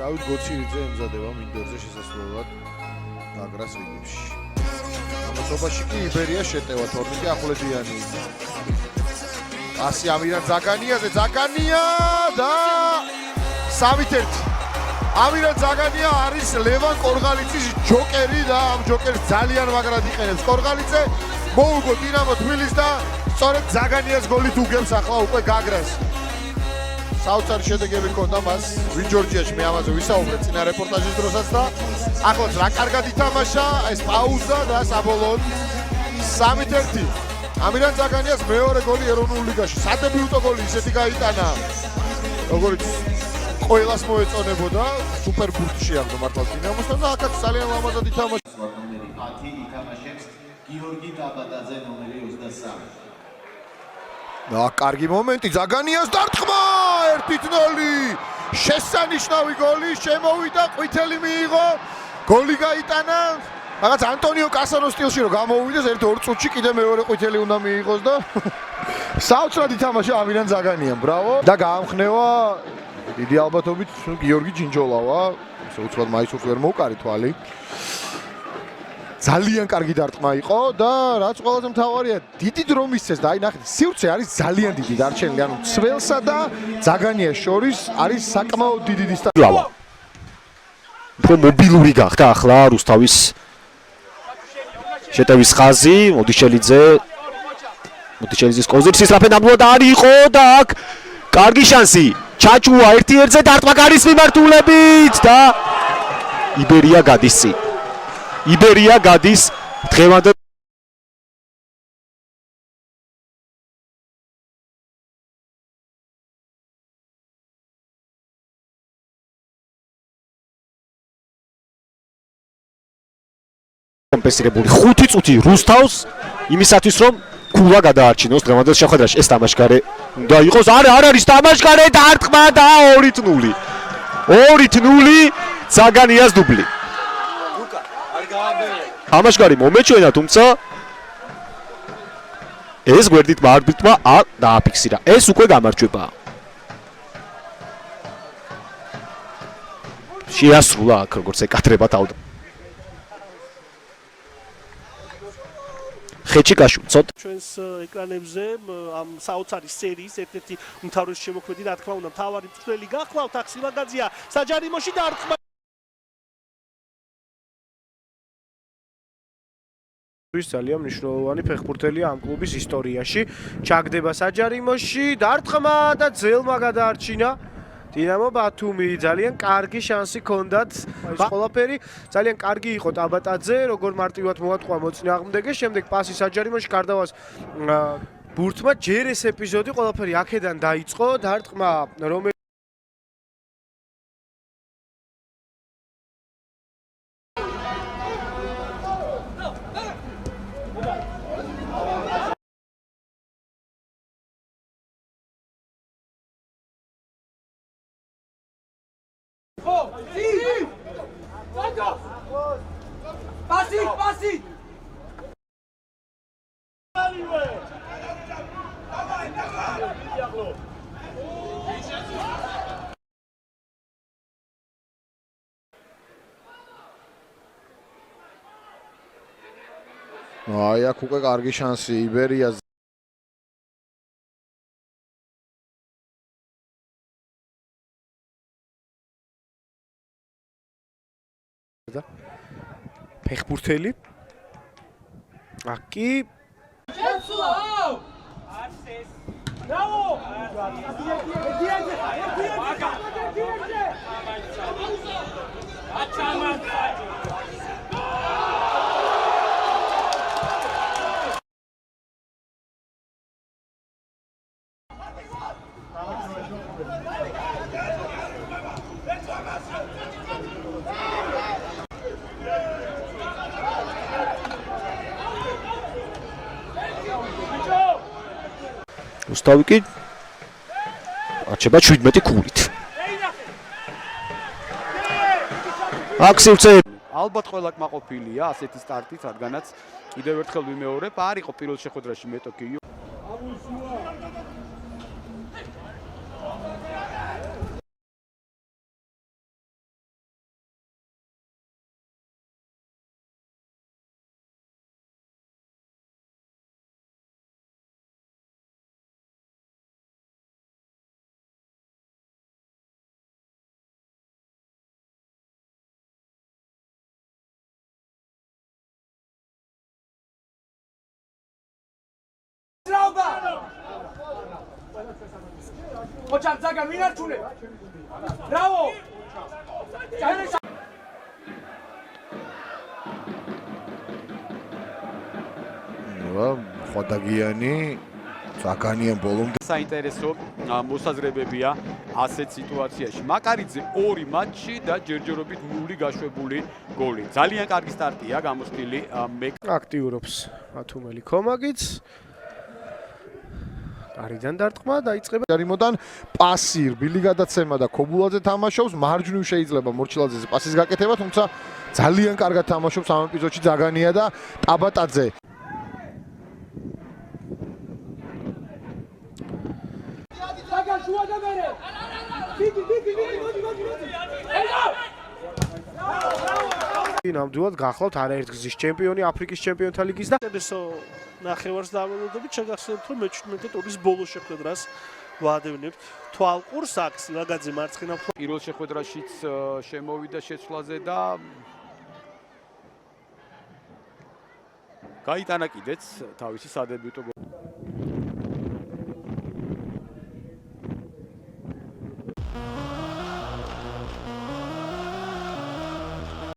დავით გოცილიძე ემზადება მინდორზე შესასვლელად გაგრას რიგებში. ამასობაში კი იბერია შეტევა თორნიკე ახვლედიანი. პასი ამირან ზაგანიაზე, ზაგანია და 3-1. ამირან ზაგანია არის ლევან კორღალიძის ჯოკერი და ამ ჯოკერს ძალიან მაგრად იყენებს კორღალიძე. მოუგო დინამო თბილისს და სწორედ ზაგანიას გოლით უგებს ახლა უკვე გაგრას. საოცარი შედეგები ჰქონდა მას ვინჯორჯიაში, მე ამაზე ვისაუბრეთ წინა რეპორტაჟის დროსაც და ახლაც რა კარგად ითამაშა ეს პაუზა და საბოლოოდ 3-1. ამირან ზაგანიას მეორე გოლი ეროვნულ ლიგაში, სადებიუტო გოლი ისეთი გაიტანა, როგორც ყველას მოეწონებოდა, სუპერ ბურთში აღდა მართლა დინამოსთან და აქაც ძალიან ლამაზად ითამაშა. ნომერი 10 ითამაშებს გიორგი ტაბატაძე ნომერი 23. და კარგი მომენტი ზაგანიას დარტყმა 1-0. შესანიშნავი გოლი, შემოვიდა, ყვითელი მიიღო, გოლი გაიტანა. რაღაც ანტონიო კასანოს სტილში რომ გამოვიდეს 1-2 წუთში კიდე მეორე ყვითელი უნდა მიიღოს და საოცრად ითამაშა ამირან ზაგანიამ. ბრავო და გაამხნევა დიდი ალბათობით გიორგი ჯინჯოლავა, ესე უცბად მაისურს ვერ მოუკარი თვალი. ძალიან კარგი დარტყმა იყო და რაც ყველაზე მთავარია, დიდი დრო მისცეს და აი ნახეთ, სივრცე არის ძალიან დიდი დარჩენილი, ანუ ცველსა და ზაგანიას შორის არის საკმაოდ დიდი დისტანცია. უფრო მობილური გახდა ახლა რუსთავის შეტევის ხაზი, მოდიშელიძის კოზირსის რაფენამდე არ იყო და აქ კარგი შანსი. ჩაჭუა 1-1-ზე დარტყმა გარის მიმართულებით და იბერია გადის წინ. იბერია გადის დღევანდელ კომპენსირებული 5 წუთი რუსთავს იმისათვის რომ ქულა გადაარჩინოს დღევანდელ შეხვედრაში. ეს თამაშგარე უნდა იყოს. არ არის თამაშგარე დარტყმა და 2-0. 2-0 ზაგანიას დუბლი. თამაშგარი მომეჩვენა, თუმცა ეს გვერდით მარბიტმა არ დააფიქსირა. ეს უკვე გამარჯვება. შეასრულა აქ როგორც ეკადრება თავდა. ხეჭიკაშვილი ცოტა ჩვენს ეკრანებზე ამ საოცარი სერიის ერთ-ერთი უმთავრესი შემოქმედი, რა თქმა უნდა, მთავარი მწვრთნელი გახლავთ აქ სილაგაძეა საჯარიმოში დარტყმა. ძალიან მნიშვნელოვანი ფეხბურთელია ამ კლუბის ისტორიაში. ჩაგდება საჯარიმოში, დარტყმა და ძელმა გადაარჩინა. დინამო ბათუმი ძალიან კარგი შანსი ჰქონდათ. ეს ყველაფერი ძალიან კარგი იყო ტაბატაძე, როგორ მარტივად მოატყვა მოწინააღმდეგეს, შემდეგ პასი საჯარიმოში გარდავას ბურთმა. ჯერ ეს ეპიზოდი ყველაფერი აქედან დაიწყო, დარტყმა რომელიც Pasi! აი აქ უკვე კარგი შანსი იბერიას. ფეხბურთელი აკი რუსთავი კი არჩება 17 ქულით. აქ სივრცე ალბათ ყველა კმაყოფილია ასეთი სტარტით, რადგანაც კიდევ ერთხელ ვიმეორებ, არ იყო პირველ შეხვედრაში მეტოქი ოჩარ ზაგა მინარჩუნე. ბრავო. ხვადაგიანი ზაგანიან ბოლომდე საინტერესო მოსაზრებებია ასეთ სიტუაციაში. მაკარიძე 2 მატჩი და ჯერჯერობით 0 გაშვებული გოლი. ძალიან კარგი სტარტია გამოსტილი აქტიურობს ათუმელი კომაგიც. გარიდან დარტყმა დაიწყება. ჯარიმოდან პასი, რბილი გადაცემა და ქობულაძე თამაშობს, მარჯვნივ შეიძლება მორჩილაძეზე პასის გაკეთება, თუმცა ძალიან კარგად თამაშობს ამ ეპიზოდში ზაგანია და ტაბატაძე. ნამდვილად გახლავთ არაერთ გზის ჩემპიონი აფრიკის ჩემპიონთა ლიგის და ესო ნახევარს დავალოდებით შეგახსენებთ რომ მე-17 ტურის ბოლოს შეხვედრას ვადევნებთ თვალყურს აქვს ლაგაძე მარცხენა პირველ შეხვედრაშიც შემოვიდა შეცვლაზე და გაიტანა კიდეც თავისი სადებიუტო